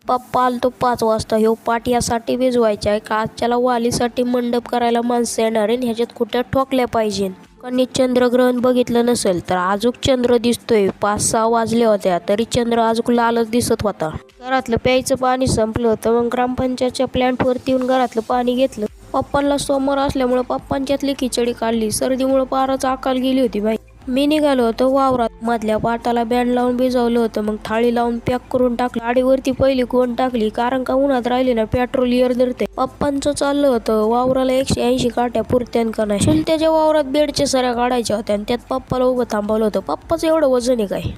पप्पा आलतो 5 वाजता. ह्यो पाट यासाठी भिजवायचा आहे का आजच्याला वालीसाठी मंडप करायला माणसं येणार आहे, ह्याच्यात कुठं ठोकल्या पाहिजे. लोकांनी चंद्रग्रहण बघितलं नसेल तर आजूक चंद्र दिसतोय. 5-6 वाजले होत्या तरी चंद्र आजूक लालच दिसत होता. घरातलं प्यायचं पाणी संपलं होतं. मग ग्रामपंचायतच्या प्लॅन्टवरती येऊन घरातलं पाणी घेतलं. पप्पांना सोमवार असल्यामुळं पप्पांच्यातली खिचडी काढली. सर्दीमुळं पारच अकाल गेली होती बाई. मी निघालो होतो वावरात. मधल्या पाटाला बँड लावून भिजवलं होतं. मग थाळी लावून पॅक करून टाकलं. गाडीवरती पहिली कोण टाकली कारण का उन्हात राहिली ना पेट्रोल इयर धरते. पप्पांचं चाललं होतं वावराला 180 काट्या पुरत्यान का नाही. चुलत्याच्या वावरात बेडच्या सऱ्या काढायच्या होत्या आणि त्यात पप्पाला उभं थांबवलं होतं. पप्पाचं एवढं वजन आहे काय.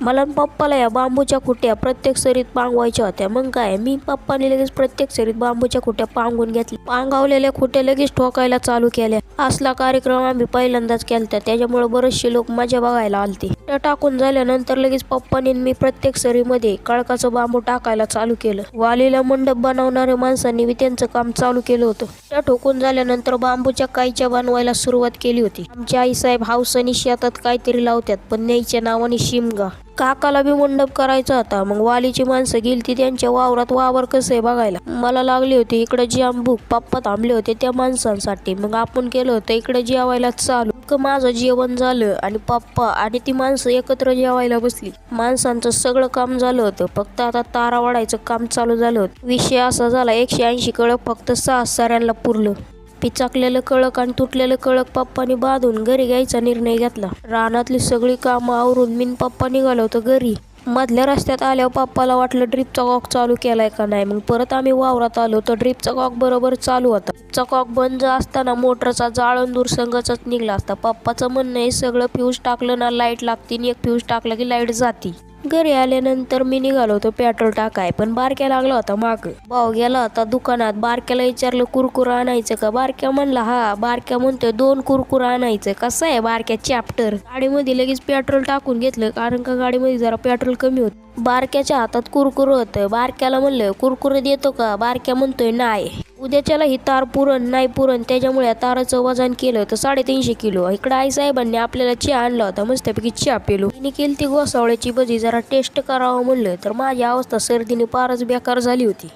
मला पप्पाला या बांबूच्या कुट्या प्रत्येक सरीत पांगवायच्या होत्या. मग काय मी पप्पाने लगेच प्रत्येक सरीत बांबूच्या कुट्या पांगून घेतल्या. पांगावलेल्या खुट्या लगेच ठोकायला चालू केल्या. असला कार्यक्रम आम्ही पहिल्यांदाच केलता, त्याच्यामुळे बरेचसे लोक मजा बघायला आलते. त्या टाकून झाल्यानंतर लगेच पप्पाने मी प्रत्येक सरीमध्ये कळकाचं बांबू टाकायला चालू केलं. वालीला मंडप बनवणाऱ्या माणसांनी मी त्यांचं काम चालू केलं होतं. त्या ठोकून झाल्यानंतर बांबूच्या काईच्या बनवायला सुरुवात केली होती. आमचे आईसाहेब हावसानी शेतात काहीतरी लावतात पण न्यायच्या नावाने शिमगा. काकाला बी मंडप करायचा होता. मग वालीची माणसं गेलती त्यांच्या वावरात. वावर कसं आहे बघायला. मला लागली होती इकडे जाम भूक. पप्पा थांबले होते त्या माणसांसाठी. मग आपण केलं होतं इकडे जेवायला चालू. माझं जेवण झालं आणि पप्पा आणि ती माणसं एकत्र जेवायला बसली. माणसांचं सगळं काम झालं होतं. फक्त आता तारा वाढायचं काम चालू झालं होतं. विषय असा झाला 180 कळक फक्त 6 साऱ्यांना पुरलं. पिचाकलेलं कळक आणि तुटलेलं कळक पप्पानी बांधून घरी घ्यायचा निर्णय घेतला. रानातली सगळी कामं आवरून मी पप्पा निघालो होतो घरी. मधल्या रस्त्यात आल्यावर पप्पाला वाटलं ड्रिपचा कॉक चालू केलाय का नाही. मग परत आम्ही वावरात आलो तर ड्रिपचा कॉक बरोबर चालू होता. ड्रिपचा कॉक बंद असताना मोटरचा जाळण दूर संघाचाच निघला असता. पप्पाचं म्हणणं आहे सगळं फ्यूज टाकलं ना लाईट लागते आणि एक फ्यूज टाकला की लाईट जाती. घरी आल्यानंतर मी निघालो होतो पेट्रोल टाकाय पण बारक्या लागला होता माग. भाऊ गेला होता दुकानात. बारक्याला विचारलं कुरकुरा आणायचं का. बारक्या म्हणला हा. बारक्या म्हणतोय 2 कुरकुरा आणायचं. कसं आहे बारक्या चॅप्टर. गाडीमध्ये लगेच पेट्रोल टाकून घेतलं कारण का गाडीमध्ये जरा पेट्रोल कमी होतं. बारक्याच्या हातात कुरकुर होतं. बारक्याला म्हणलं कुरकुरे देतो का. बारक्या म्हणतोय नाही. उद्याच्याला ही तार पुरण नाही पुरण. त्याच्यामुळे ताराचं वजन केलं तर 350 किलो. इकडे आई साहेबांनी आपल्याला चहा आणला होता. मस्तपैकी चहा पेलो. तिने केली ती गोसावळ्याची भजी. जरा टेस्ट करावं म्हणलं तर माझी अवस्था सर्दीने पारच बेकार झाली होती.